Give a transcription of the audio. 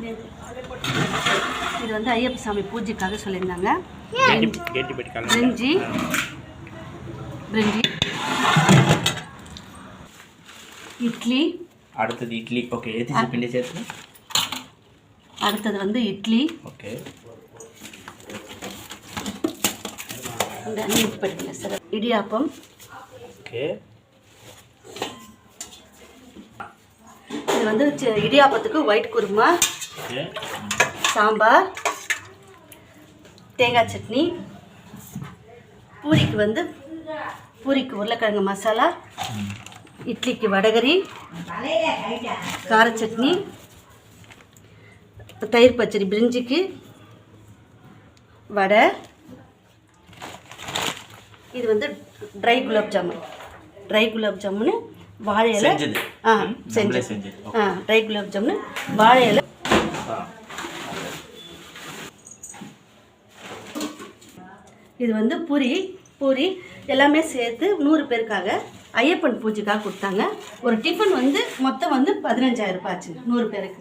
இது வந்து ஐயப்ப சாமி பூஜைக்காக சொல்லியிருந்தாங்க. பிரிஞ்சி இட்லி. அடுத்தது இட்லி. ஓகே, எது பிண்டி சேர்த்து? அடுத்தது வந்து இட்லி. ஓகே, இந்த நீட் படிக்கல சார். இடியாப்பம். ஓகே, இது வந்து இடியாப்பத்துக்கு ஒயிட் குருமா, சாம்பார், தேங்காய் சட்னி. பூரிக்கு வந்து உருளைக்கிழங்கு மசாலா, இட்லிக்கு வடகரி, கார சட்னி, தயிர் பச்சடி, பிரிஞ்சிக்கு வடை. இது வந்து ட்ரை குலாப் ஜாமுன் வாழை இலை. செஞ்சு ட்ரை குலாப் ஜாமுன் வாழை இலை. இது வந்து பூரி எல்லாமே சேர்த்து 100 பேருக்காக ஐயப்பன் பூஜைக்காக கொடுத்தாங்க. ஒரு டிஃபன் வந்து மொத்தம் வந்து 15,000 ரூபாய் ஆச்சு 100 பேருக்கு.